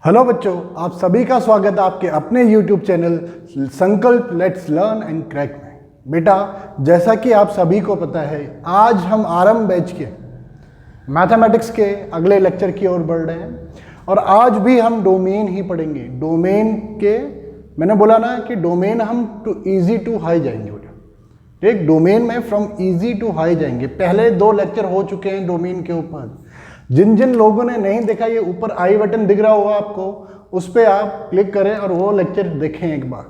Hello बच्चों, आप सभी का स्वागत है आपके अपने YouTube चैनल संकल्प लेट्स लर्न एंड क्रैक में। बेटा, जैसा कि आप सभी को पता है, आज हम आरंभ बैच के मैथमेटिक्स के अगले लेक्चर की ओर बढ़ रहे हैं और आज भी हम डोमेन ही पढ़ेंगे। डोमेन के मैंने बोला ना कि डोमेन हम टू इजी टू हाई जाएंगे बेटा। ठीक, डोमेन में फ्रॉम इजी टू हाई जाएंगे। पहले 2 लेक्चर हो चुके हैं डोमेन के ऊपर। जिन जिन लोगों ने नहीं देखा, ये ऊपर आई बटन दिख रहा होगा आपको, उस पर आप क्लिक करें और वो लेक्चर देखें एक बार।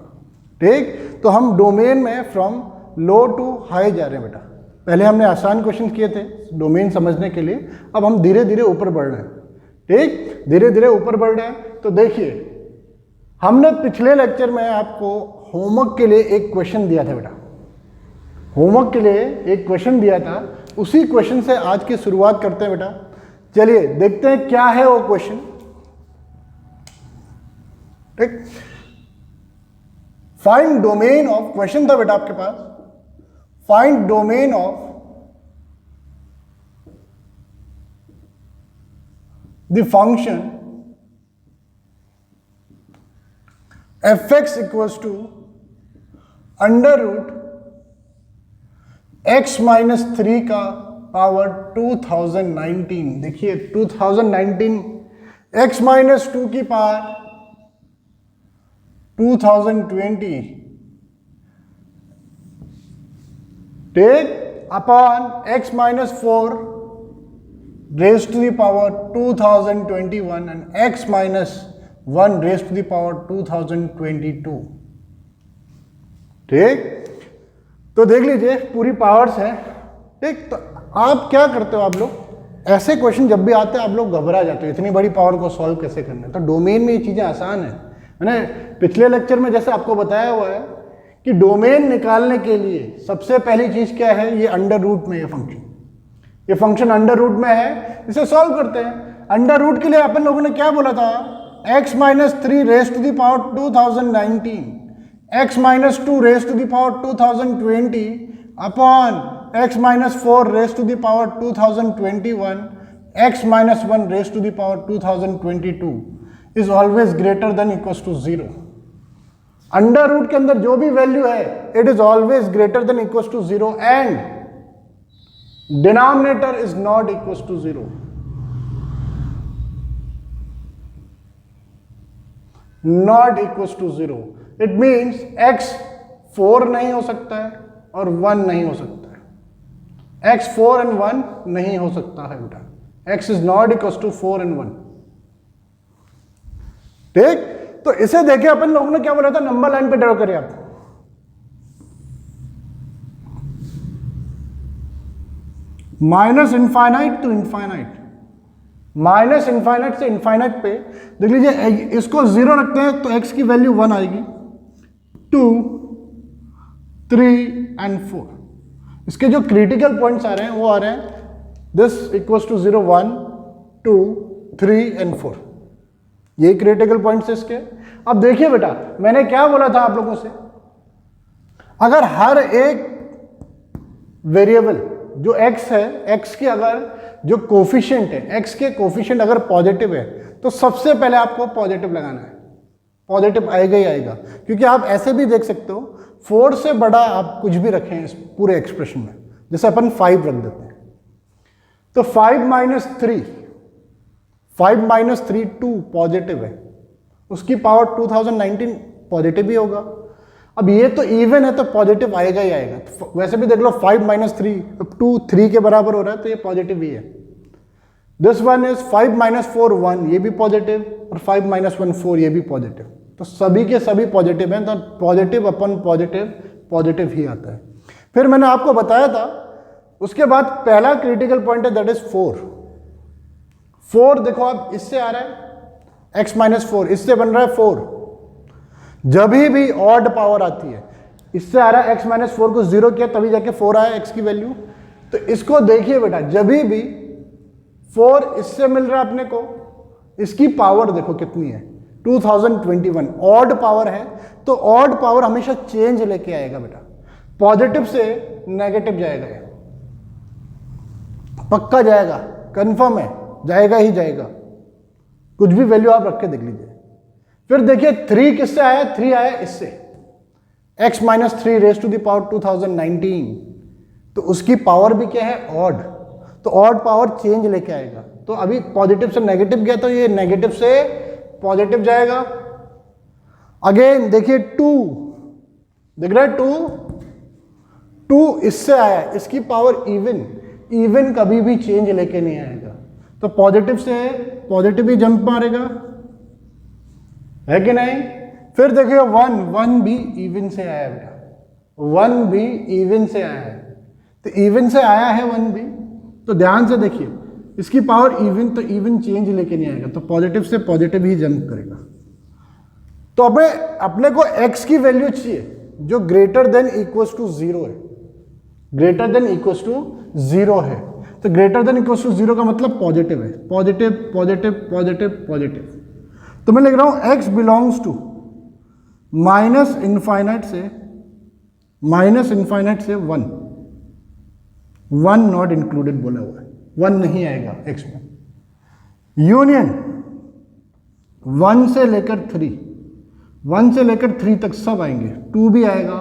ठीक, तो हम डोमेन में फ्रॉम लो टू हाई जा रहे हैं बेटा। पहले हमने आसान क्वेश्चन किए थे डोमेन समझने के लिए, अब हम धीरे धीरे ऊपर बढ़ रहे हैं। ठीक, धीरे धीरे ऊपर बढ़ रहे हैं। तो देखिए, हमने पिछले लेक्चर में आपको होमवर्क के लिए एक क्वेश्चन दिया था बेटा। होमवर्क के लिए एक क्वेश्चन दिया था, उसी क्वेश्चन से आज की शुरुआत करते हैं बेटा। चलिए देखते हैं क्या है वो क्वेश्चन। ठीक, फाइंड डोमेन ऑफ, क्वेश्चन था बेटा आपके पास, find domain of the function fx equals to under root x minus 3 का पावर 2019। देखिए 2019, x माइनस 2 की power 2020, take upon x minus 4 raise to the power 2021 and x minus 1 raise to the power 2022। ठीक, तो देख लीजिए पूरी powers हैं। ठीक, तो आप क्या करते हो, आप लोग ऐसे क्वेश्चन जब भी आते हैं आप लोग घबरा जाते हो, इतनी बड़ी पावर को सॉल्व कैसे करना है। तो डोमेन में ये चीज़ें आसान है। मैंने पिछले लेक्चर में जैसे आपको बताया हुआ है कि डोमेन निकालने के लिए सबसे पहली चीज़ क्या है, ये अंडर रूट में ये फंक्शन अंडर रूट में है, इसे सॉल्व करते हैं। अंडर रूट के लिए अपन लोगों ने क्या बोला था, x minus 3 raise to the power 2019, x minus 2 raise to the power 2020 upon x minus 4 raise to the power 2021, x minus 1 raise to the power 2022 is always greater than equals to 0। Under root के अंदर जो भी value है, it is always greater than equals to 0 and denominator is not equals to 0। Not equals to 0, it means x 4 नहीं हो सकता है और 1 नहीं हो सकता है। x 4 and 1 नहीं हो सकता है बेटा। x is not equals to 4 and 1। ठीक, तो इसे देखे अपन लोगों ने क्या बोला था, नंबर लाइन पे ड्रॉ करिए आप। Minus infinite to infinite, minus infinite से इनफाइनाइट पे देख लीजिए, इसको 0 रखते हैं तो x की वैल्यू 1 आएगी, 2, 3 and 4। इसके जो क्रिटिकल पॉइंट्स आ रहे हैं वो आ रहे हैं दिस इक्वल्स टू 0, 1, 2, 3 and 4। ये क्रिटिकल पॉइंट्स है इसके। अब देखिए बेटा, मैंने क्या बोला था आप लोगों से, अगर हर एक वेरिएबल जो x है, x के अगर जो कोफिशिएंट है, x के कोफिशिएंट अगर पॉजिटिव है तो सबसे पहले आपको पॉजिटिव लगाना है। पॉजिटिव आएगा ही आएगा, क्योंकि आप ऐसे भी देख सकते हो 4 से बड़ा आप कुछ भी रखें इस पूरे एक्सप्रेशन में, जैसे अपन 5 रख देते हैं तो 5 माइनस 3 2 पॉजिटिव है, उसकी पावर 2019 पॉजिटिव ही होगा। अब ये तो इवन है तो पॉजिटिव आएगा ही आएगा। तो वैसे भी देख लो 5 माइनस 3 2 3 के बराबर हो रहा है तो ये पॉजिटिव ही है। दिस वन इज 5 माइनस 4 1, ये भी पॉजिटिव, और 5 माइनस 1 4, ये भी पॉजिटिव। तो सभी के सभी पॉजिटिव हैं, तो पॉजिटिव अपन पॉजिटिव ही आता है। फिर मैंने आपको बताया था, उसके बाद पहला क्रिटिकल पॉइंट है दैट इज 4। देखो आप, इससे आ रहा है x माइनस 4, इससे बन रहा है 4। जब भी ऑड पावर आती है, इससे आ रहा है x माइनस 4 को 0 किया तभी जाके 4 आया x की वैल्यू। तो इसको देखिए बेटा, जब भी 4 इससे मिल रहा है अपने को, इसकी पावर देखो कितनी है, 2021। ऑड पावर है तो ऑड पावर हमेशा चेंज लेके आएगा बेटा, पॉजिटिव से नेगेटिव जाएगा, पक्का जाएगा, कंफर्म है, जाएगा ही जाएगा। कुछ भी वैल्यू आप रख के देख लीजिए। फिर देखिए 3 किससे आया, 3 आया इससे, x minus 3 raise to the power 2019, तो उसकी पावर भी क्या है, ऑड, तो ऑड पावर चेंज लेके आएगा। तो अभी पॉजिटिव से नेगेटिव गया तो ये नेगेटिव से पॉजिटिव जाएगा। अगेन देखिए 2, दिख रहा है 2 इससे आया, इसकी पावर इवन, इवन कभी भी चेंज लेके नहीं आएगा, तो पॉजिटिव से पॉजिटिव ही जंप मारेगा, है कि नहीं। फिर देखिए 1 भी इवन से आया बेटा, 1 भी इवन से आया है, तो इवन से आया है 1 भी, तो ध्यान से देखिए इसकी पावर इवन, तो इवन चेंज लेके नहीं आएगा, तो पॉजिटिव से पॉजिटिव ही जंप करेगा। तो अपने को x की वैल्यू चाहिए जो ग्रेटर देन इक्वल्स टू 0 है, ग्रेटर देन इक्वल्स टू 0 है, तो ग्रेटर देन इक्वल्स टू 0 का मतलब पॉजिटिव है, पॉजिटिव पॉजिटिव पॉजिटिव पॉजिटिव। तो मैं लिख रहा हूं x belongs to minus infinite से 1 नॉट इंक्लूडेड बोला हुआ है, 1 नहीं आएगा x में। यूनियन 1 से लेकर 3 तक सब आएंगे, 2 भी आएगा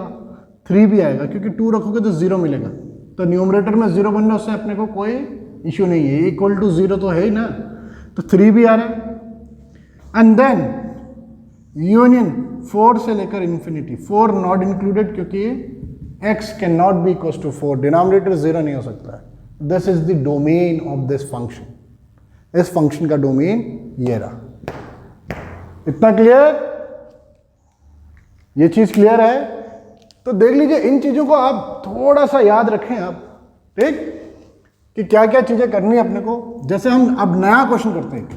3 भी आएगा, क्योंकि 2 रखोगे तो 0 मिलेगा, तो न्यूमरेटर में 0 बनने उससे अपने को कोई इश्यू नहीं है, इक्वल टू 0 तो है ही ना, तो 3 भी आ रहा है। एंड देन यूनियन 4 से लेकर इन्फिनिटी, 4 नॉट इंक्लूडेड, क्योंकि x can not be equal to 4, denominator 0 नहीं हो सकता है। This is the domain of this function, इस फंक्शन का डोमेन ये रहा। इतना क्लियर, ये चीज क्लियर है। तो देख लीजिए इन चीजों को आप थोड़ा सा याद रखें आप, ठीक, कि क्या क्या चीजें करनी है अपने को। जैसे हम अब नया क्वेश्चन करते हैं,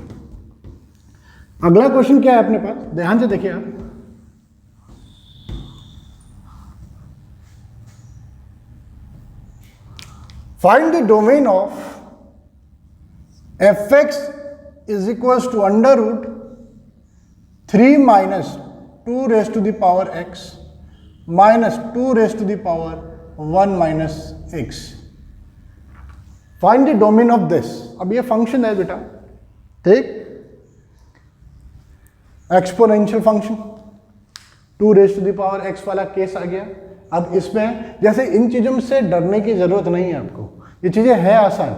अगला क्वेश्चन क्या है अपने पास, ध्यान से देखिए आप। Find the domain of fx is equals to under root 3 minus 2 raise to the power x minus 2 raise to the power 1 minus x। Find the domain of this. अब ये फंक्शन है बेटा, ठीक, exponential function, 2 raise to the power x वाला case आ गया। अब इसमें जैसे इन चीजों से डरने की जरूरत नहीं है आपको, ये चीजें है आसान,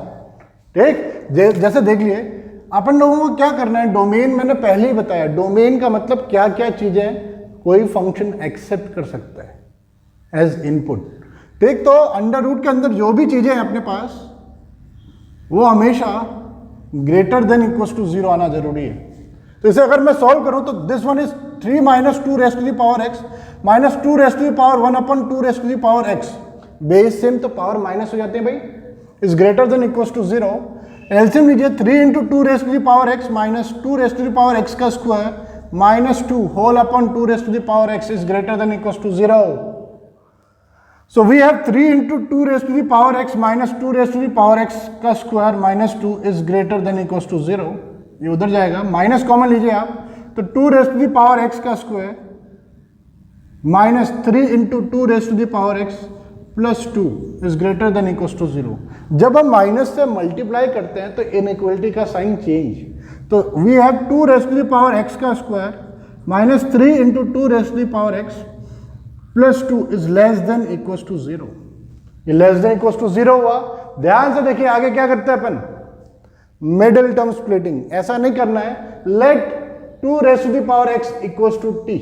ठीक। जैसे देख लिए अपन लोगों को क्या करना है, डोमेन मैंने पहले ही बताया, डोमेन का मतलब क्या क्या चीजें कोई फंक्शन एक्सेप्ट कर सकता है एज इनपुट, ठीक। तो अंडर रूट के अंदर जो भी चीजें हैं अपने पास वो हमेशा ग्रेटर देन इक्वल्स टू 0 आना जरूरी है। तो इसे अगर मैं सॉल्व करूं तो this one is 3 minus 2 raise to the power x minus 2 raise to the power 1 upon 2 raise to the power x, base same तो पावर माइनस हो जाते हैं भाई, is greater than equals to 0। LCM लीजिए 3 into 2 raise to the power x minus 2 raise to the power x का square minus 2 whole upon 2 raise to the power x is greater than equals to 0। So we have 3 into 2 raised to the power x minus 2 raised to the power x का square minus 2 is greater than equals to 0। ये उधर जाएगा, minus common लीजिए आप, तो 2 raised to the power x का square minus 3 into 2 raised to the power x plus 2 is greater than equals to 0। जब हम माइनस से मल्टीप्लाई करते हैं तो इनइक्वलिटी का साइन चेंज, तो we have 2 raised to the power x का square minus 3 into 2 raised to the power x plus 2 is less than equals to 0। ये लेस देन इक्वल्स टू 0 हुआ। ध्यान से देखिए आगे क्या करते हैं अपन, मिडिल टर्म स्प्लिटिंग। ऐसा नहीं करना है, let 2 raise to the power x equals to t,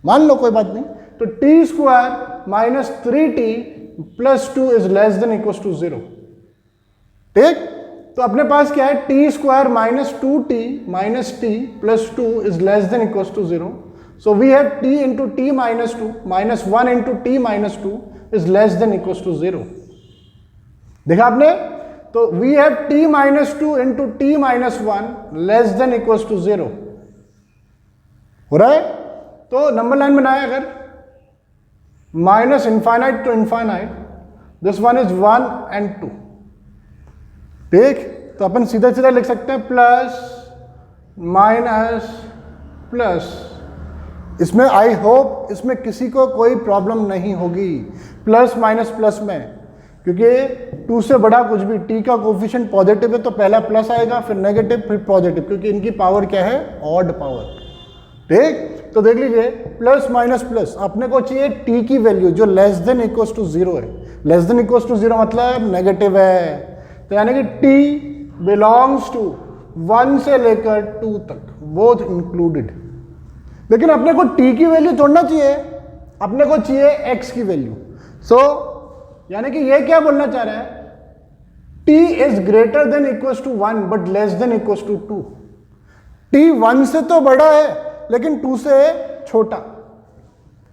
मान लो कोई बात नहीं, तो t square minus 3t plus 2 is less than equals to 0, ठीक। तो अपने पास क्या है, t square minus 2t minus t plus 2 is less than equals to 0। So we have t into t minus 2 minus 1 into t minus 2 is less than equals to 0। देखा आपने, तो we have t minus 2 into t minus 1 less than equals to 0 हो रहा है। तो number line बनाए अगर minus infinite to infinite, this one is 1 and 2, ठीक। तो अपन सीधा सीधा लिख सकते हैं प्लस माइनस प्लस। इसमें आई होप इसमें किसी को कोई प्रॉब्लम नहीं होगी प्लस माइनस प्लस में, क्योंकि 2 से बड़ा कुछ भी, टी का कोफिशिएंट पॉजिटिव है तो पहला प्लस आएगा, फिर नेगेटिव, फिर पॉजिटिव, क्योंकि इनकी पावर क्या है, ऑड पावर। ठीक, तो देख लीजिए प्लस माइनस प्लस, अपने को चाहिए टी की वैल्यू जो लेस देन इक्वल टू 0 है। लेस देन इक्वल टू 0 मतलब नेगेटिव है, तो यानी कि टी बिलोंग्स टू 1 से लेकर 2 तक, बोथ इंक्लूडेड। लेकिन अपने को टी की वैल्यू तोड़ना चाहिए, अपने को चाहिए एक्स की वैल्यू। सो यानी कि ये क्या बोलना चाह रहा है, t is greater than equal to 1 but less than equal to 2। t 1 से तो बड़ा है लेकिन 2 से छोटा।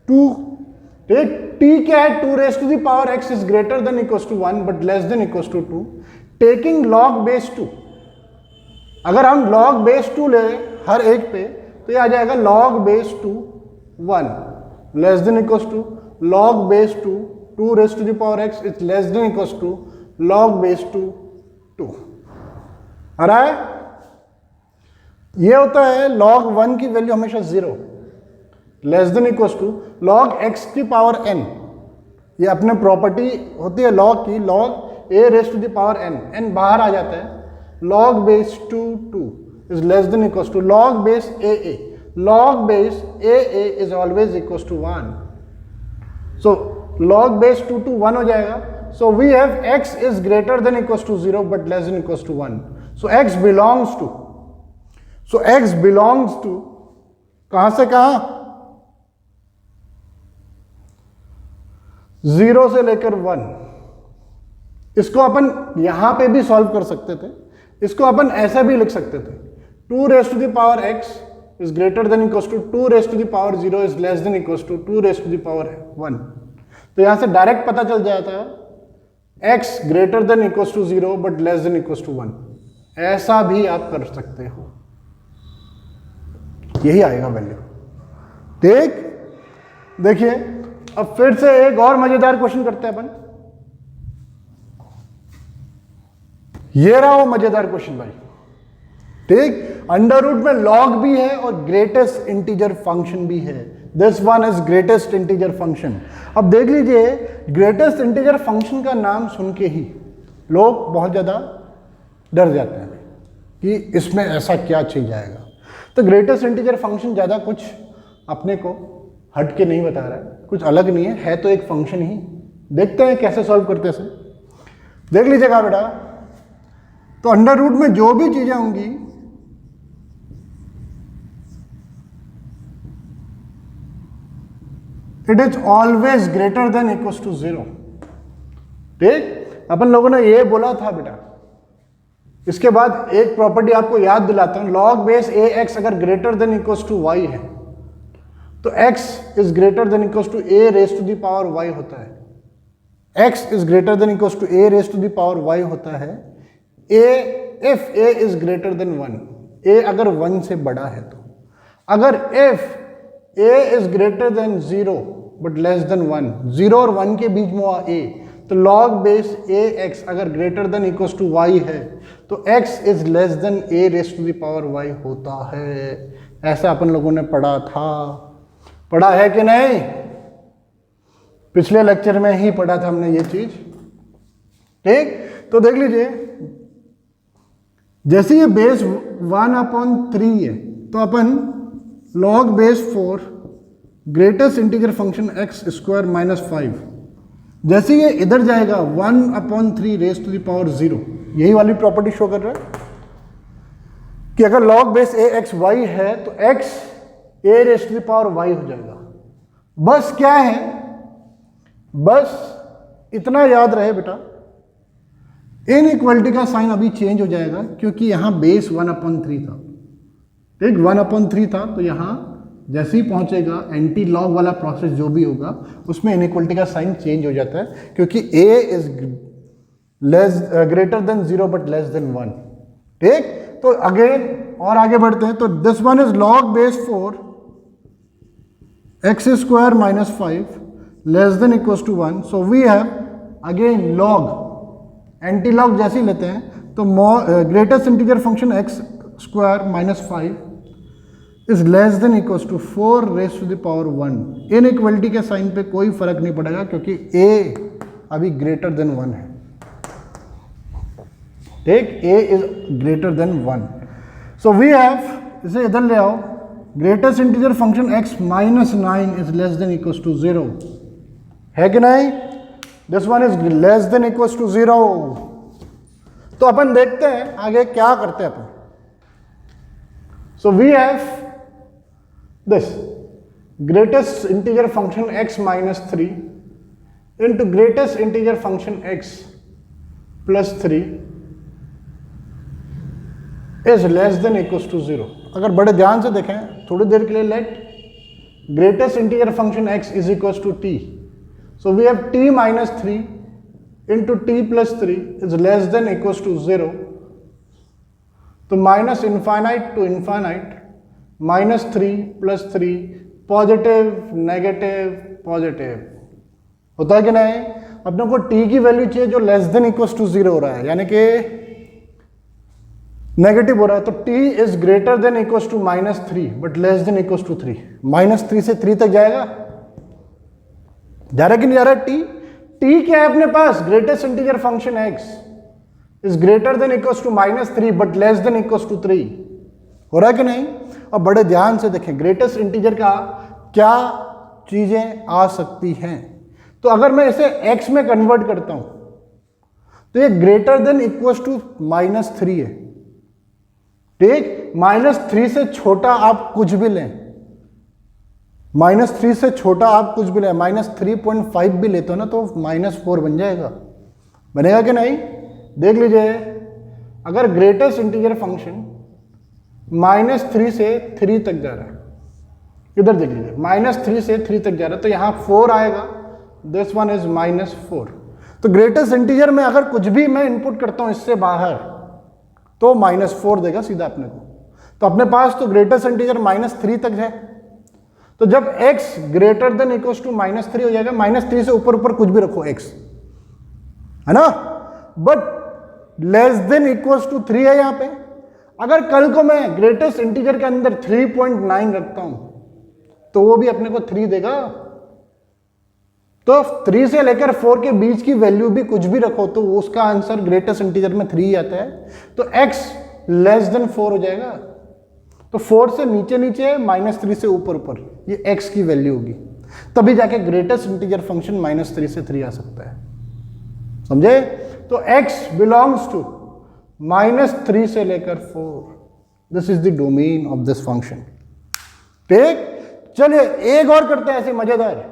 2, ठीक, t क्या है, 2 raise to the power x is greater than equal to 1 but less than equal to 2, taking log base 2। अगर हम log बेस 2 ले हर एक पे तो ये आ जाएगा log base 2 1 less than equal to log base 2 raise to the power x is less than equal to log base 2 आ रहा है। ये होता है log 1 की वैल्यू हमेशा 0 less than equal to log x की पावर n। ये अपने प्रॉपर्टी होती है log की, log a raise to the power n बाहर आ जाता है, log base 2 is less than equal to log base a। log base a is always equal to 1, so log base 2 1 हो जाएगा। So we have x is greater than equal to 0 but less than equal to 1, so x belongs to, so x belongs to कहां से कहां, 0 से लेकर 1। इसको अपन यहां पे भी सॉल्व कर सकते थे, इसको अपन ऐसा भी लिख सकते थे, 2 raise to the power x is greater than equal to 2 raise to the power 0 is less than equal to 2 raise to the power 1। तो यहां से डायरेक्ट पता चल जाता है x greater than equal to 0 but less than equal to 1। ऐसा भी आप कर सकते हो, यही आएगा वैल्यू। ठीक, देखिए अब फिर से एक और मजेदार क्वेश्चन करते हैं अपन। ये रहा वो मजेदार क्वेश्चन भाई। ठीक, अंडर रूट में लॉग भी है और ग्रेटेस्ट इंटीजर फंक्शन भी है। This one is greatest integer function. अब देख लीजिए, ग्रेटेस्ट इंटीजर फंक्शन का नाम सुन के ही लोग बहुत ज्यादा डर जाते हैं कि इसमें ऐसा क्या चीज आएगा। तो ग्रेटेस्ट इंटीजर फंक्शन ज़्यादा कुछ अपने को हट के नहीं बता रहा है, कुछ अलग नहीं है तो एक फंक्शन ही। देखते हैं कैसे सॉल्व करते हैं। देख लीजिएगा बेटा, तो अंडर रूट में जो भी चीजें होंगी it is always greater than equal to 0। ठीक, अपन लोगों ने ये बोला था बेटा। इसके बाद एक प्रॉपर्टी आपको याद दिलाता हूं, log बेस ax अगर greater than equal to y है तो x is greater than equal to a raise to the power y होता है। x is greater than equal to a raise to the power y होता है। if a is greater than 1, a अगर 1 से बड़ा है तो। अगर if a is greater than 0 but less than 1, 0 और 1 के बीच में हुआ a, तो log बेस ax अगर greater than equal to y है तो x is less than a raise to the power y होता है। ऐसा अपन लोगों ने पढ़ा था, पढ़ा है कि नहीं? पिछले लेक्चर में ही पढ़ा था हमने ये चीज। ठीक, तो देख लीजिए, जैसे ये बेस 1/3 है तो अपन log base 4 greatest integer function x square minus 5, जैसे ये इधर जाएगा 1/3 रेज टू द पावर 0, यही वाली प्रॉपर्टी शो कर रहा है कि अगर log बेस ax y है तो x a raise to the power y हो जाएगा। बस क्या है, बस इतना याद रहे बेटा, इनइक्वालिटी का साइन अभी चेंज हो जाएगा क्योंकि यहां बेस 1/3 था। ठीक, 1/3 था तो यहां जैसे ही पहुंचेगा एंटी लॉग वाला प्रोसेस जो भी होगा उसमें इनइक्वालिटी का साइन चेंज हो जाता है क्योंकि a is greater than 0 but less than 1। ठीक, तो अगेन और आगे बढ़ते हैं। तो this one is log base 4 x square minus 5 less than equal to 1। So we have again log, anti log जैसे ही लेते हैं तो greatest integer function x square minus 5 is less than equal to 4 raise to the power 1। Inequality के sign पे कोई फर्क नहीं पड़ेगा क्योंकि a अभी ग्रेटर देन 1 है, ठीक, a is greater than 1। So we have, इसे इधर ले आओ, greatest integer function x minus 9 is less than equal to 0, है कि नहीं? This one is less than equal to 0। तो अपन देखते हैं आगे क्या करते हैं अपन। So we have this greatest integer function x minus 3 into greatest integer function x plus 3 is less than equal to 0। अगर बड़े ध्यान से देखें थोड़ी देर के लिए, let greatest integer function x is equal to t, so we have t minus 3 into t plus 3 is less than equal to 0। तो minus infinite to infinite, minus 3 plus 3, positive negative positive, होता है कि नहीं? अपने को t की value चाहिए जो लेस देन इक्वल टू 0 हो रहा है, यानी कि नेगेटिव हो रहा है। तो t is greater than equal to minus 3 but less than equal to 3। Minus 3 से 3 तक जाएगा, जा रहा है कि नहीं जा रहा है? t क्या है अपने पास? Greatest integer function x is greater than equal to minus 3 but less than equal to 3, हो रहा है कि नहीं? अब बड़े ध्यान से देखें ग्रेटेस्ट इंटीजर का क्या चीजें आ सकती हैं। तो अगर मैं इसे x में कन्वर्ट करता हूं तो ये greater than equal to minus 3 है, ठीक। माइनस 3 से छोटा आप कुछ भी लें, माइनस 3 से छोटा आप कुछ भी लें, माइनस 3.5 भी लेते हो ना तो माइनस 4 बन जाएगा, बनेगा कि नहीं? देख लीजिए, अगर ग्रेटेस्ट इंटीजर फंक्शन माइनस 3 से 3 तक जा रहा है, इधर देख लीजिए माइनस 3 से 3 तक जा रहा है, तो यहां 4 आएगा, दिस वन इज माइनस 4। तो ग्रेटेस्ट इंटीजर में अगर कुछ भी मैं इनपुट करता हूं इससे बाहर तो माइनस 4 देगा सीधा अपने को। तो अपने पास तो ग्रेटेस्ट इंटीजर माइनस 3 तक है, तो जब x greater than equal to minus 3 हो जाएगा, माइनस 3 से ऊपर ऊपर कुछ भी रखो x, है ना, but less than equal to 3 है यहां पे। अगर कल को मैं ग्रेटेस्ट इंटीजर के अंदर 3.9 रखता हूं तो वो भी अपने को 3 देगा। तो 3 से लेकर 4 के बीच की वैल्यू भी कुछ भी रखो तो उसका आंसर ग्रेटेस्ट इंटीजर में 3 ही आता है, तो x लेस देन 4 हो जाएगा। तो 4 से नीचे नीचे, माइनस 3 से ऊपर ऊपर, ये x की वैल्यू होगी, तभी जाके ग्रेटेस्ट इंटीजर फंक्शन माइनस 3 से 3 आ सकता है, समझे? तो x बिलोंग्स टू माइनस 3 से लेकर 4, this is the domain of this function, ठीक। चलिए एक और करते हैं ऐसे मजेदार।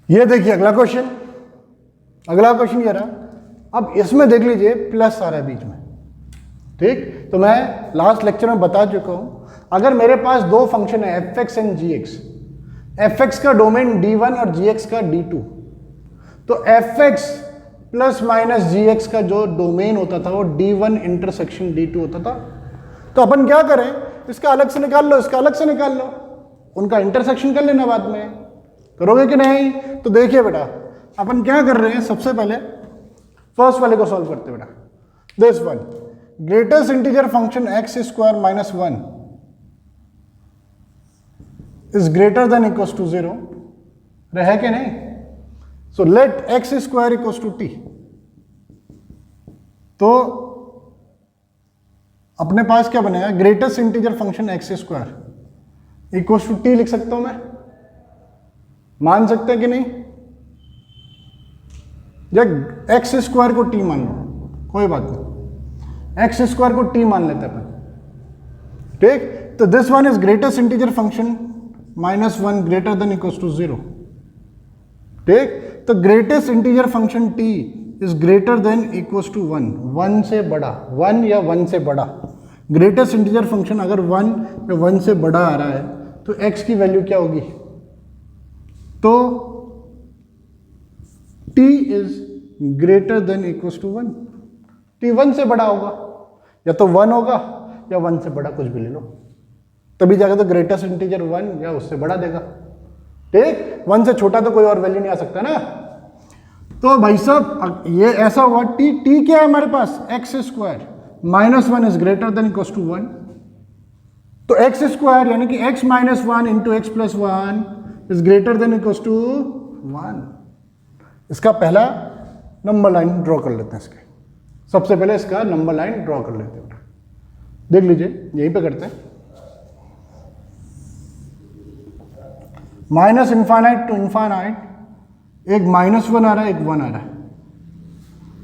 ये देखिए अगला क्वेश्चन, अगला क्वेश्चन ये रहा। अब इसमें देख लीजिए प्लस आ रहा है बीच में, ठीक। तो मैं लास्ट लेक्चर में बता चुका हूं, अगर मेरे पास दो फंक्शन है fx एंड gx, fx का डोमेन d1 और gx का d2, तो fx प्लस माइनस gx का जो डोमेन होता था वो d1 इंटरसेक्शन d2 होता था। तो अपन क्या करें, इसका अलग से निकाल लो, इसका अलग से निकाल लो, उनका इंटरसेक्शन कर लेना बाद में, करोगे कि नहीं? तो देखिए बेटा अपन क्या कर रहे हैं, सबसे पहले फर्स्ट वाले को सॉल्व करते हैं बेटा। This one greatest integer function x square minus 1 is greater than equal to 0, रहे कि नहीं? So let x square equal to t, तो अपने पास क्या बनेगा, greatest integer function x square equal to t लिख सकता हूं मैं, मान सकते हैं कि नहीं? जब एक्स स्क्वायर को टी मान लो, कोई बात नहीं, एक्स स्क्वायर को टी मान लेते हैं अपन, ठीक। तो this one is greatest integer function minus 1 greater than equal to 0, ठीक। तो greatest integer function t is greater than equal to 1, 1 से बड़ा, 1 या 1 से बड़ा। ग्रेटेस्ट इंटीजर फंक्शन अगर 1 या 1 से बड़ा आ रहा है तो x की वैल्यू क्या होगी? तो t is greater than equals to 1, t 1 से बड़ा होगा, या तो 1 होगा या 1 से बड़ा कुछ भी ले लो, तभी जाकर तो ग्रेटेस्ट इंटीजर 1 या उससे बड़ा देगा। ठीक, 1 से छोटा तो कोई और वैल्यू नहीं आ सकता ना। तो भाई साहब ये ऐसा हुआ, t क्या है हमारे पास, x square, -1 is greater than equals to 1, तो एक्स स्क्वायर यानी कि x minus 1 into x plus 1 is greater than equals to 1। इसका पहला नंबर लाइन ड्रॉ कर लेते हैं। इसके सबसे पहले इसका नंबर लाइन ड्रॉ कर लेते हैं, देख लीजिए यहीं पे करते हैं। माइनस इनफाइनाइट टू इनफाइनाइट, एक -1 आ रहा है, एक 1 आ रहा है,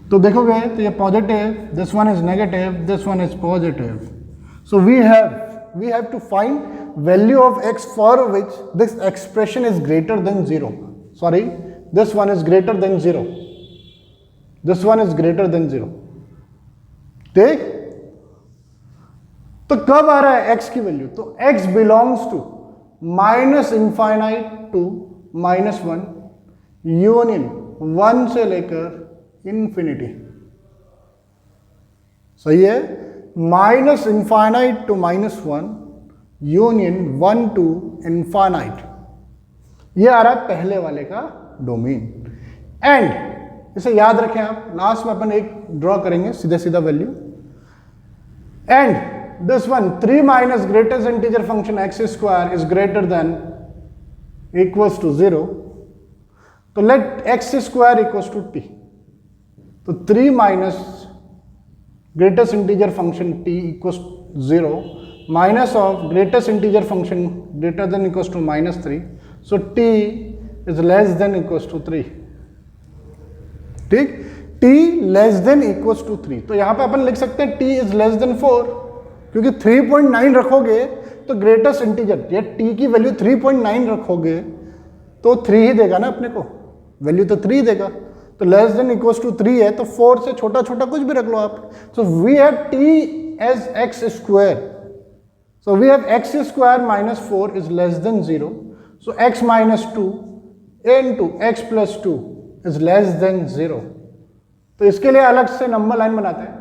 तो देखोगे तो ये positive, this one is negative, this one is positive. So we have to find value of x for which this expression is greater than 0, sorry this one is greater than 0, this one is greater than 0। ठीक, तो कब आ रहा है x की value, तो x belongs to minus infinite to -1 union 1 से लेकर infinity. सही है, minus infinite to -1 union 1 to infinite, ये आ रहा है पहले वाले का डोमेन। एंड इसे याद रखें आप, लास्ट में अपन एक ड्रॉ करेंगे सीधा सीधा value. And this one 3 minus greatest integer function x square is greater than equals to 0, तो let x square equals to t, तो 3 minus greatest integer function t equals 0 minus of greatest integer function greater than equals to -3, so t is less than equals to 3। ठीक, t less than equals to 3, तो यहां पे अपन लिख सकते हैं t is less than 4, क्योंकि 3.9 रखोगे तो ग्रेटेस्ट इंटीजर, ये t की वैल्यू 3.9 रखोगे तो 3 ही देगा ना अपने को, वैल्यू तो 3 देगा, तो लेस देन इक्वल्स टू 3 है, तो 4 से छोटा छोटा कुछ भी रख लो आप। So we have t as x square, so we have x square -4 is less than 0, so x -2 into x plus 2 is less than 0। तो इसके लिए अलग से नंबर लाइन बनाते हैं,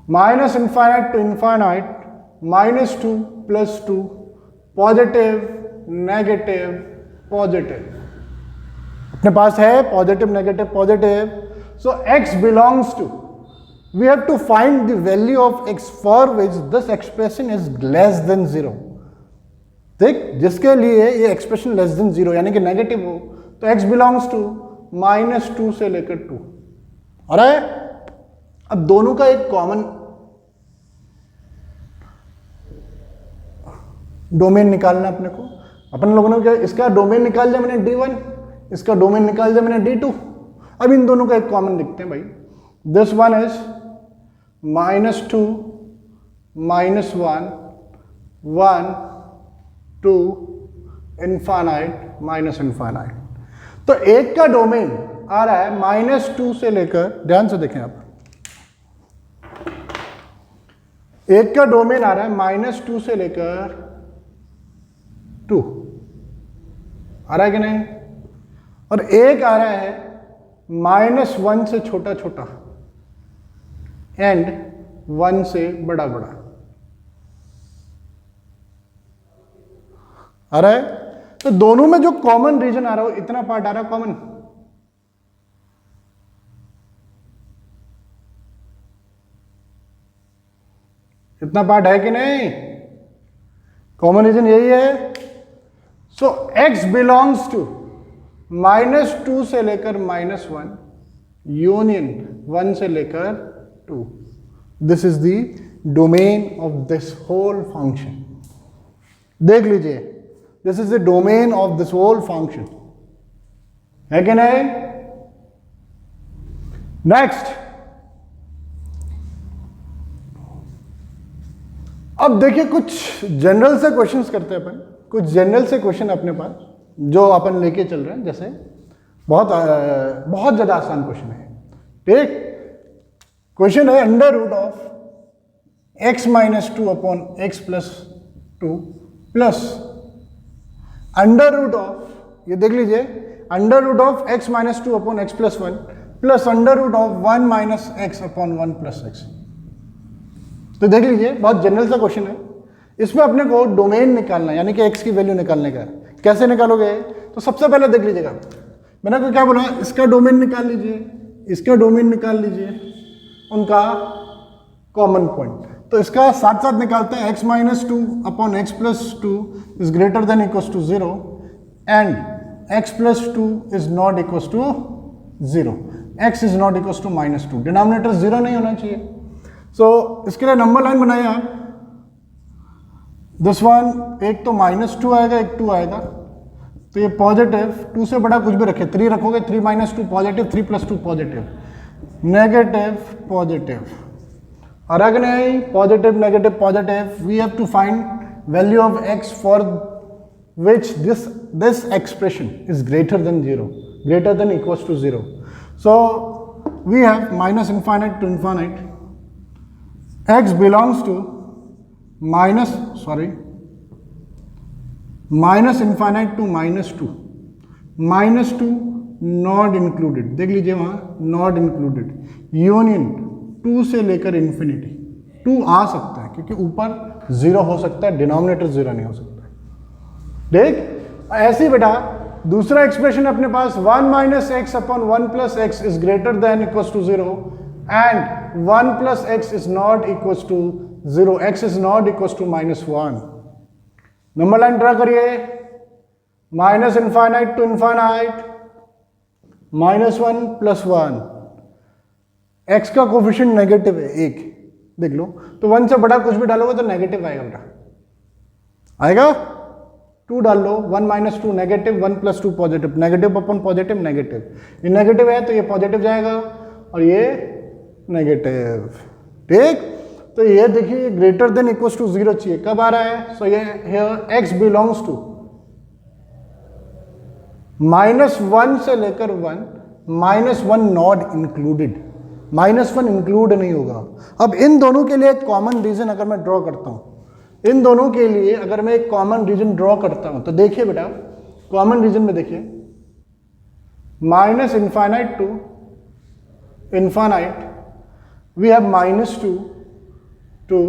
minus infinite to infinite, -2 + 2, positive negative positive, अपने पास है positive negative positive. So x belongs to, we have to find the value of x for which this expression is less than 0। ठीक, जिसके लिए ये expression less than 0 यानी कि negative हो, तो x बिलोंग्स टू -2 से लेकर 2। और अब दोनों का एक कॉमन डोमेन निकालना अपने को। अपन लोगों ने क्या, इसका डोमेन निकाल दिया मैंने D1, इसका डोमेन निकाल दिया मैंने D2। अब इन दोनों का एक कॉमन लिखते हैं भाई, this one is -2 -1 1 2 infinite minus infinite. तो एक का डोमेन आ रहा है -2 से लेकर, ध्यान से देखें आप, एक का डोमेन आ रहा है -2 से लेकर 2, आ रहा है कि नहीं, और एक आ रहा है -1 से छोटा छोटा एंड 1 से बड़ा बड़ा, आ रहा है। तो दोनों में जो कॉमन रीजन आ रहा है, इतना पार्ट आ रहा है कॉमन, इतना पार्ट है कि नहीं, कॉमन रीजन यही है। सो x बिलोंग्स टू -2 से लेकर -1 यूनियन 1 से लेकर 2, this is the domain of this whole function. देख लीजिए, this is the domain of this whole function, है कि नहीं। नेक्स्ट, अब देखिए कुछ जनरल से क्वेश्चंस करते हैं अपन, कुछ जनरल से क्वेश्चन अपने पास जो अपन लेके चल रहे हैं, जैसे बहुत ज़्यादा आसान क्वेश्चन है। ठीक, क्वेश्चन है √ of x -2 upon x + 2 plus √ of, ये देख लीजिए under root of x minus two upon x plus one plus under root of 1 minus x upon 1 plus x. तो देख लीजिए, बहुत जनरल सा क्वेश्चन है। इसमें अपने को डोमेन निकालना है, यानी कि x की वैल्यू निकालने का। कैसे निकालोगे? तो सबसे पहले देख लीजिएगा, मैंने आपको क्या बोला, इसका डोमेन निकाल लीजिए, इसका डोमेन निकाल लीजिए, उनका कॉमन पॉइंट। तो इसका साथ साथ निकालते हैं, x minus two upon x plus two is greater than equal to 0 and x plus two is not equal to 0, x is not equal to minus two, denominator 0 नहीं होना चाहिए। सो इसके लिए नंबर लाइन बनाइए आप, दिस वन, एक तो minus two आएगा, एक टू आएगा, तो ये पॉजिटिव, टू से बड़ा कुछ भी रखे, 3 रखोगे, 3 minus two positive, 3 plus two positive, negative positive, और अगर नहीं positive negative positive, we have to find value of x for which this expression is greater than 0, greater than equals to 0. So we have minus infinite to infinite, x belongs to minus infinite to minus 2, minus 2 not included, देख लीजिए वहाँ not included, union 2 से लेकर infinity, 2 आ सकता है क्योंकि ऊपर 0 हो सकता है, डिनोमिनेटर 0 नहीं हो सकता। देख ऐसे ही बेटा दूसरा एक्सप्रेशन अपने पास 1 minus x upon 1 plus x is greater than equals to 0 and 1 plus x is not equals to 0, x is not equals to minus 1। Number line draw करिए, minus infinite to infinite, minus 1 plus 1, x का coefficient negative है 1, देख लो, तो 1 से बड़ा कुछ भी डालोगे तो नेगेटिव आएगा बेटा, आएगा, 2 डाल लो, 1 minus two negative, 1 plus two positive, negative upon positive negative, ये नेगेटिव है तो ये पॉजिटिव जाएगा और ये नेगेटिव, ठीक। तो ये देखिए ग्रेटर देन इक्वल्स टू 0 चाहिए, कब आ रहा है? सो ये हियर x बिलोंग्स टू -1 से लेकर 1, -1 नॉट इंक्लूडेड, -1 इंक्लूड नहीं होगा। अब इन दोनों के लिए एक कॉमन रीजन अगर मैं ड्रॉ करता हूं, इन दोनों के लिए अगर मैं एक कॉमन रीजन ड्रॉ करता हूं, तो देखिए बेटा कॉमन रीजन में देखिए, minus infinite to infinite we have -2 to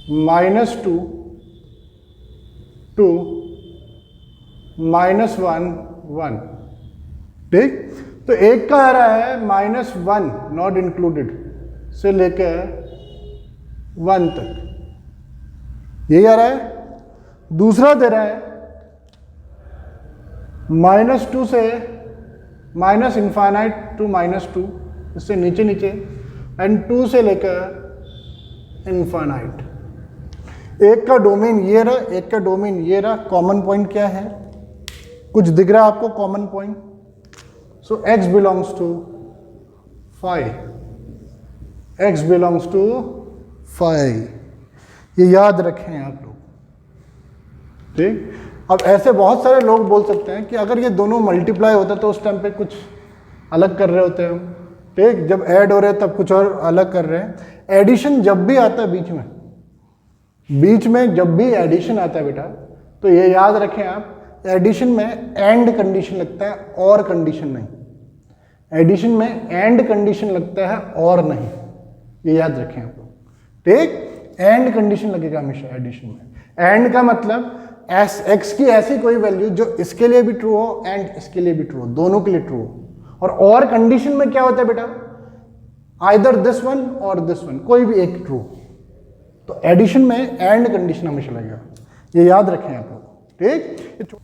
-2 to -1 1, ठीक। तो एक का आ रहा है -1 नॉट इंक्लूडेड से लेकर 1 तक, यही आ रहा है। दूसरा दे रहा है -2 से माइनस इनफाइनाइट टू -2, इससे नीचे नीचे, एंड 2 से लेकर इनफाइनाइट। एक का डोमेन ये रहा, एक का डोमेन ये रहा। कॉमन पॉइंट क्या है? कुछ दिख रहा है आपको common point? So x belongs to 5, x belongs to 5, ये याद रखें आप लोग, ठीक। अब ऐसे बहुत सारे लोग बोल सकते हैं कि अगर ये दोनों मल्टीप्लाई होता तो उस टाइम पे कुछ अलग कर रहे होते हैं हम, ठीक। जब ऐड हो रहे हैं तब कुछ और अलग कर रहे हैं। एडिशन जब भी आता है बीच में जब भी एडिशन आता है बेटा, तो ये याद रखें आप, एडिशन में एंड कंडीशन लगता है और कंडीशन नहीं। एडिशन में एंड कंडीशन लगता है और नहीं, ये याद रखें आप लोग, ठीक। एंड कंडीशन लगेगा हमेशा एडिशन में। एंड का मतलब एक्स की ऐसी कोई वैल्यू जो इसके लिए भी ट्रू हो एंड इसके लिए भी ट्रू हो, दोनों के लिए ट्रू हो। और कंडीशन में क्या होता है बेटा? आइदर दिस वन और दिस वन, कोई भी एक ट्रू। तो एडिशन में एंड कंडीशन हमेशा लगेगा, ये याद रखें आप लोग, ठीक।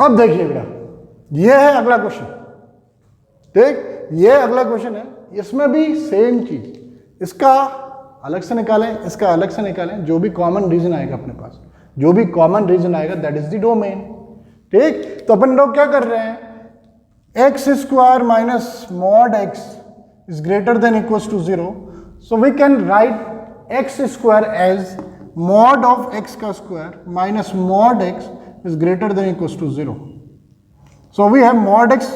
अब देखिए बेटा, ये है अगला क्वेश्चन, ठीक। ये अगला क्वेश्चन है, इसमें भी सेम चीज, इसका अलग से निकालें, इसका अलग से निकालें, जो भी कॉमन रीजन आएगा अपने पास, जो भी कॉमन रीजन आएगा दैट इज द डोमेन, ठीक। तो अपन लोग क्या कर रहे हैं, x square minus mod x is greater than equals to 0, so we can write x square as mod of x का square minus mod x is greater than equals to 0. So we have mod x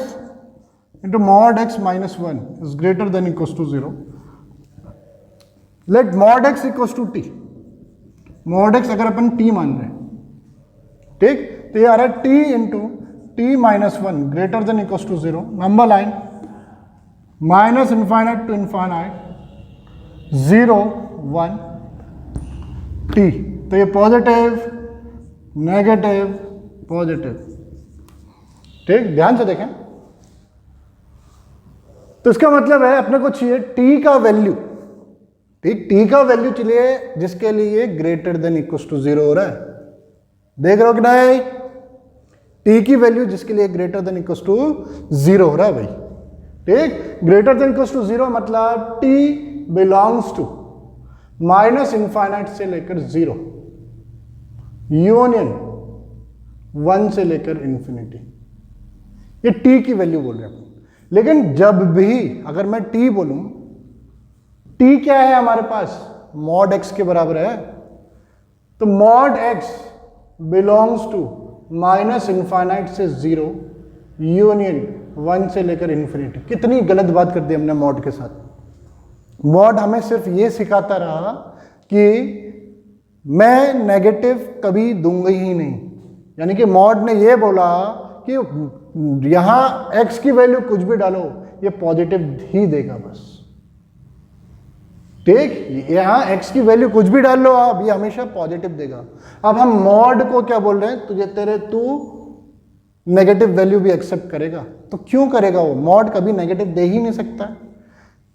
into mod x minus 1 is greater than equals to 0. Let mod x equals to t. mod x अगर अपन t मान रहे हैं, ठीक, तो ये आ रहा है t into t minus 1 greater than equals to 0. Number line minus infinite to infinite 0 1 t. तो ये पॉजिटिव नेगेटिव पॉजिटिव, ठीक, ध्यान से देखें. तो इसका मतलब है अपने को चाहिए t का वैल्यू, ठीक, t का वैल्यू चलिए जिसके लिए ग्रेटर देन इक्वल्स टू 0 हो रहा है. देख रहे हो कि नहीं, t की वैल्यू जिसके लिए ग्रेटर देन इक्वल्स टू 0 हो रहा है भाई, ठीक. ग्रेटर देन इक्वल्स टू 0 मतलब t belongs to minus infinite से लेकर 0 यूनियन 1 से लेकर इंफिनिटी. ये t की वैल्यू बोल रहे हैं. लेकिन जब भी अगर मैं t बोलूं, t क्या है हमारे पास, मॉड x के बराबर है. तो mod x belongs to minus infinite से 0 यूनियन 1 से लेकर इंफिनिटी. कितनी गलत बात कर दी हमने मॉड के साथ. मॉड हमें सिर्फ ये सिखाता रहा कि मैं नेगेटिव कभी दूंगा ही नहीं. यानी कि मॉड ने ये बोला कि यहां x की वैल्यू कुछ भी डालो ये पॉजिटिव ही देगा बस, ठीक. यहां x की वैल्यू कुछ भी डाल लो आप, ये हमेशा पॉजिटिव देगा. अब हम मॉड को क्या बोल रहे हैं, तुझे तू नेगेटिव वैल्यू भी एक्सेप्ट करेगा. तो क्यों करेगा वो, मॉड कभी नेगेटिव दे ही नहीं सकता.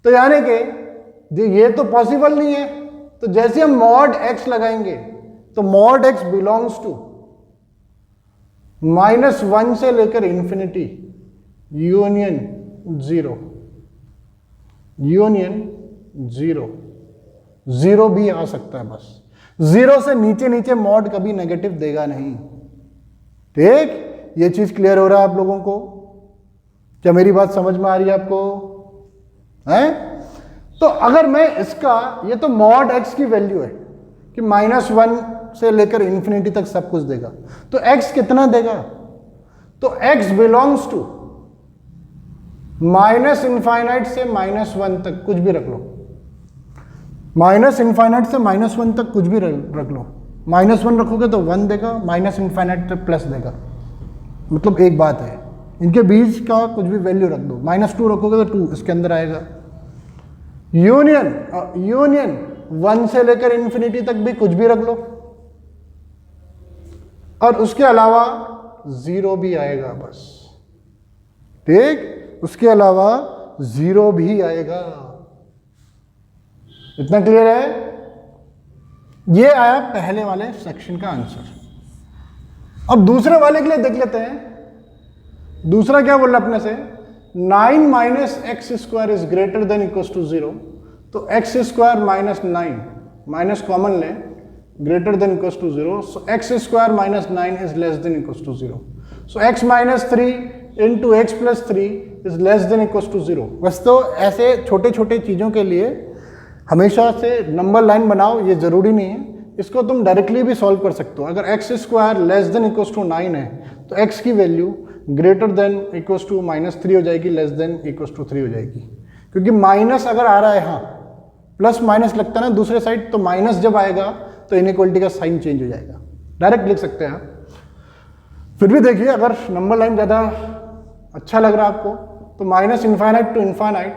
तो यानी कि ये तो पॉसिबल नहीं है. तो जैसे हम मॉड x लगाएंगे तो mod x belongs to minus 1 से लेकर इंफिनिटी यूनियन 0 यूनियन 0 भी आ सकता है बस. 0 से नीचे नीचे मॉड कभी नेगेटिव देगा नहीं, ठीक. ये चीज क्लियर हो रहा है आप लोगों को? क्या मेरी बात समझ में आ रही है आपको? है? तो अगर मैं इसका, ये तो मॉड x की वैल्यू है कि माइनस 1 से लेकर इंफिनिटी तक सब कुछ देगा. तो x कितना देगा, तो x belongs to minus infinite से माइनस 1 तक कुछ भी रख लो. माइनस इनफाइनाइट से माइनस 1 तक कुछ भी रख लो. माइनस 1 रखोगे तो 1 देगा, माइनस इनफाइनाइट तक प्लस देगा. मतलब एक बात है, इनके बीच का कुछ भी वैल्यू रख दो. माइनस 2 रखोगे तो 2 इसके अंदर आएगा. यूनियन 1 से लेकर इंफिनिटी तक भी कुछ भी रख लो, और उसके अलावा 0 भी आएगा बस, ठीक. उसके अलावा 0 भी आएगा. इतना क्लियर है? ये आया पहले वाले सेक्शन का आंसर. अब दूसरे वाले के लिए देख लेते हैं. दूसरा क्या बोल रहा अपने से, 9 minus x square is greater than equals to 0. तो x square minus 9, minus common लें, greater than equals to 0. So x square minus 9 is less than equals to 0. So x minus 3 into x plus 3 is less than equals to 0. बस तो ऐसे छोटे छोटे चीज़ों के लिए हमेशा से नंबर लाइन बनाओ, ये ज़रूरी नहीं है. इसको तुम डायरेक्टली भी सॉल्व कर सकते हो. अगर x square less than equals to 9 है तो एक्स की value greater than equals to minus 3 हो जाएगी, लेस देन इक्वल्स टू 3 हो जाएगी. क्योंकि माइनस अगर आ रहा है, हाँ प्लस माइनस लगता है ना दूसरे साइड, तो माइनस जब आएगा तो इनइक्वालिटी का साइन चेंज हो जाएगा. डायरेक्ट लिख सकते हैं आप. फिर भी देखिए, अगर नंबर लाइन ज़्यादा अच्छा लग रहा है आपको तो minus infinite to infinite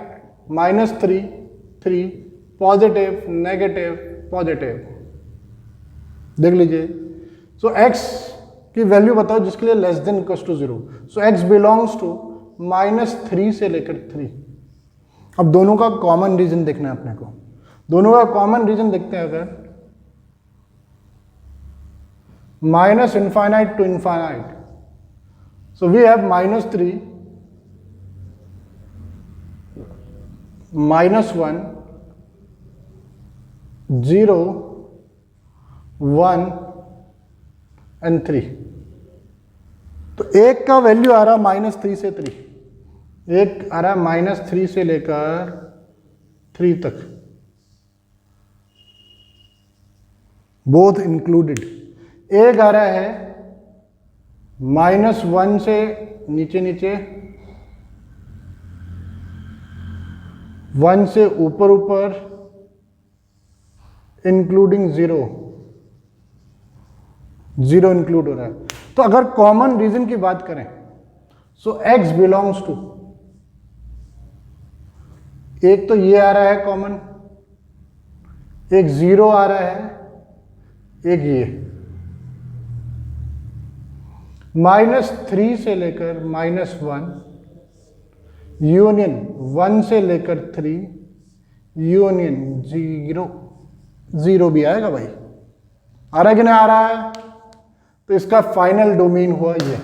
minus 3 positive negative positive देख लीजिए. सो x की वैल्यू बताओ जिसके लिए less than equals to 0. So x belongs to minus 3 से लेकर 3. अब दोनों का कॉमन रीजन देखना है अपने को. दोनों का कॉमन रीजन देखते हैं. अगर minus infinite to infinite, so we have minus 3 minus 1 0 1 and 3. तो एक का वैल्यू आ रहा माइनस 3 से 3, एक आ रहा माइनस 3 से लेकर 3 तक, बोथ इंक्लूडेड. एक आ रहा है माइनस 1 से नीचे नीचे 1 से ऊपर ऊपर इंक्लूडिंग 0 इंक्लूड हो रहा है। तो अगर कॉमन रीजन की बात करें सो x बिलोंग्स टू, एक तो ये आ रहा है कॉमन, एक 0 आ रहा है, एक ये -3 से लेकर -1 यूनियन 1 से लेकर 3 यूनियन 0 भी आएगा भाई, आ रहा है कि नहीं आ रहा है? तो इसका फाइनल डोमेन हुआ ये,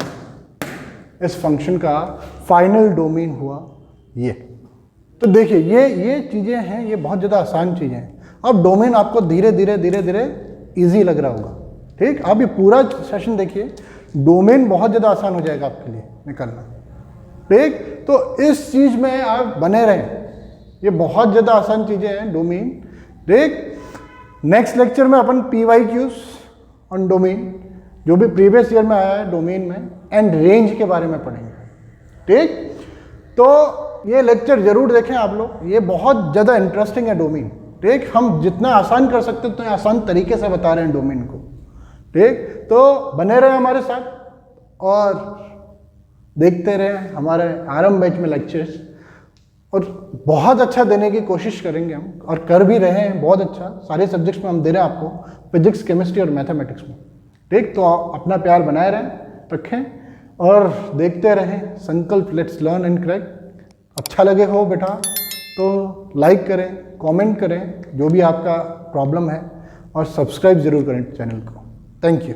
इस फंक्शन का फाइनल डोमेन हुआ ये। तो देखिए ये चीजें हैं, ये बहुत ज़्यादा आसान चीजें हैं। अब डोमेन आपको धीरे धीरे इजी लग रहा होगा, ठीक। आप ये पूरा सेशन देखिए, डोमेन बहुत ज़्यादा आसान हो जाएगा आपके लिए निकलना, ठीक। तो इस चीज़ में आप बने रहें, ये बहुत ज़्यादा आसान चीज़ें हैं डोमेन, ठीक। नेक्स्ट लेक्चर में अपन PYQs ऑन डोमेन, जो भी प्रीवियस ईयर में आया है डोमेन में, एंड रेंज के बारे में पढ़ेंगे, ठीक। तो ये लेक्चर जरूर देखें आप लोग, ये बहुत ज़्यादा इंटरेस्टिंग है डोमेन, ठीक। हम जितना आसान कर सकते उतना आसान तरीके से बता रहे हैं डोमेन को, ठीक। तो बने रहे हमारे साथ और देखते रहे हमारे आरंभ बैच में लेक्चर्स, और बहुत अच्छा देने की कोशिश करेंगे हम, और कर भी रहे हैं बहुत अच्छा। सारे सब्जेक्ट्स में हम दे रहे हैं आपको, फिजिक्स, केमिस्ट्री और मैथमेटिक्स में, ठीक। तो अपना प्यार बनाए रखें और देखते रहें संकल्प लेट्स लर्न एंड क्रैक। अच्छा लगे हो बेटा तो लाइक करें, कमेंट करें जो भी आपका प्रॉब्लम है, और सब्सक्राइब जरूर करें चैनल को। Thank you.